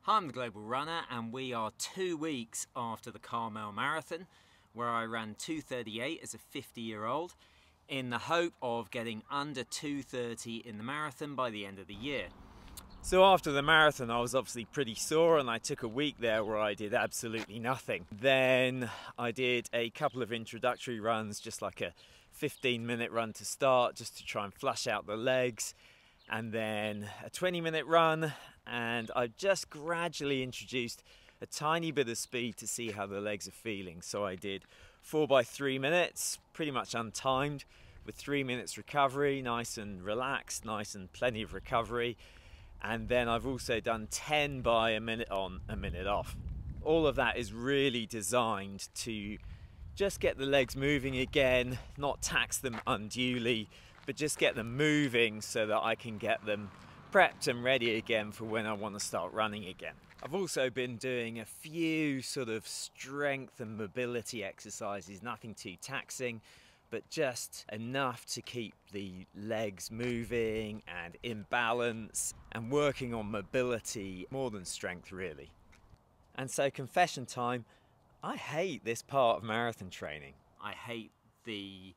Hi, I'm the Global Runner, and we are 2 weeks after the Carmel Marathon, where I ran 2:38 as a 50-year-old in the hope of getting under 2:30 in the marathon by the end of the year. So after the marathon I was obviously pretty sore, and I took a week there where I did absolutely nothing. Then I did a couple of introductory runs, just like a 15-minute run to start, just to try and flush out the legs, and then a 20-minute run, and I've just gradually introduced a tiny bit of speed to see how the legs are feeling. So I did 4 by 3 minutes, pretty much untimed, with 3 minutes recovery, nice and relaxed, nice and plenty of recovery. And then I've also done 10 by a minute on, a minute off. All of that is really designed to just get the legs moving again, not tax them unduly, but just get them moving so that I can get them prepped and ready again for when I want to start running again. I've also been doing a few sort of strength and mobility exercises, nothing too taxing, but just enough to keep the legs moving and in balance, and working on mobility more than strength really. And so, confession time, I hate this part of marathon training. I hate the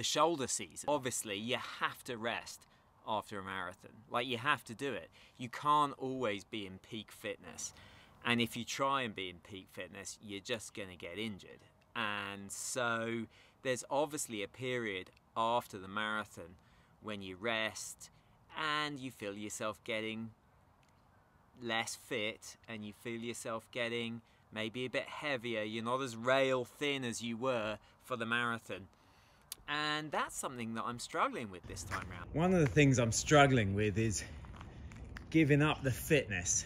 shoulder season. Obviously, you have to rest after a marathon. Like, you have to do it. You can't always be in peak fitness. And if you try and be in peak fitness, you're just going to get injured. And so there's obviously a period after the marathon when you rest and you feel yourself getting less fit, and you feel yourself getting maybe a bit heavier. You're not as rail thin as you were for the marathon. And that's something that I'm struggling with this time around. One of the things I'm struggling with is giving up the fitness.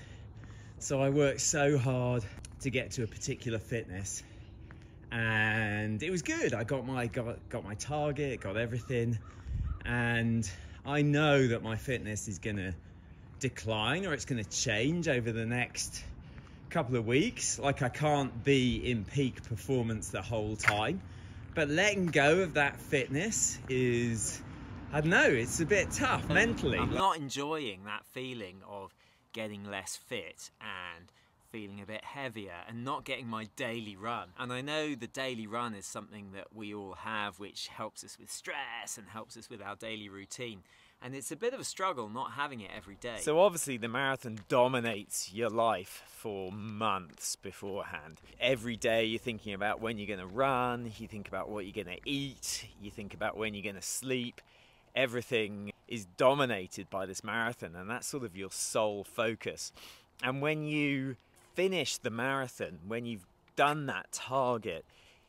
So I worked so hard to get to a particular fitness, and it was good. I got my target, got everything, and I know that my fitness is going to decline, or it's going to change over the next couple of weeks. Like, I can't be in peak performance the whole time. But letting go of that fitness is, I don't know, it's a bit tough mentally. I'm not enjoying that feeling of getting less fit and feeling a bit heavier and not getting my daily run. And I know the daily run is something that we all have, which helps us with stress and helps us with our daily routine. And it's a bit of a struggle not having it every day. So obviously the marathon dominates your life for months beforehand. Every day you're thinking about when you're going to run, you think about what you're going to eat, you think about when you're going to sleep. Everything is dominated by this marathon, and that's sort of your sole focus. And when you finish the marathon, when you've done that target,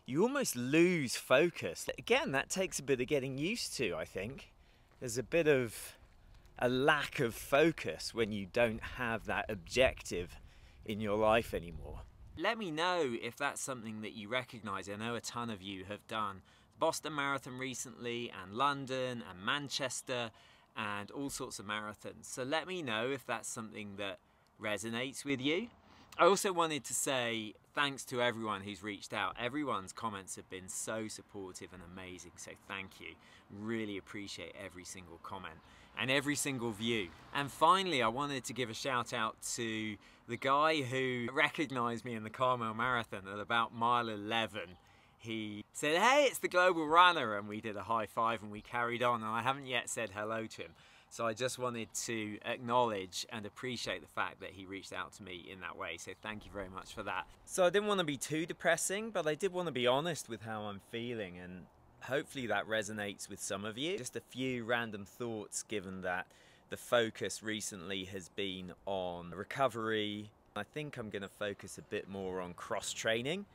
you almost lose focus. Again, that takes a bit of getting used to, I think. There's a bit of a lack of focus when you don't have that objective in your life anymore. Let me know if that's something that you recognise. I know a ton of you have done Boston Marathon recently, and London and Manchester, and all sorts of marathons. So let me know if that's something that resonates with you. I also wanted to say thanks to everyone who's reached out. Everyone's comments have been so supportive and amazing, so thank you. Really appreciate every single comment and every single view. And finally, I wanted to give a shout out to the guy who recognised me in the Carmel Marathon at about mile 11. He said, "Hey, it's the Global Runner," and we did a high five and we carried on, and I haven't yet said hello to him. So I just wanted to acknowledge and appreciate the fact that he reached out to me in that way. So thank you very much for that. So I didn't want to be too depressing, but I did want to be honest with how I'm feeling, and hopefully that resonates with some of you. Just a few random thoughts, given that the focus recently has been on recovery. I think I'm going to focus a bit more on cross-training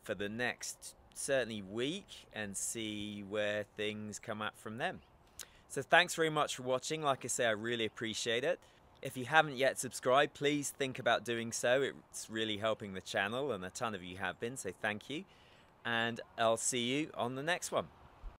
for the next, certainly, week, and see where things come up from them. So thanks very much for watching. Like I say, I really appreciate it. If you haven't yet subscribed, please think about doing so. It's really helping the channel, and a ton of you have been, so thank you. And I'll see you on the next one.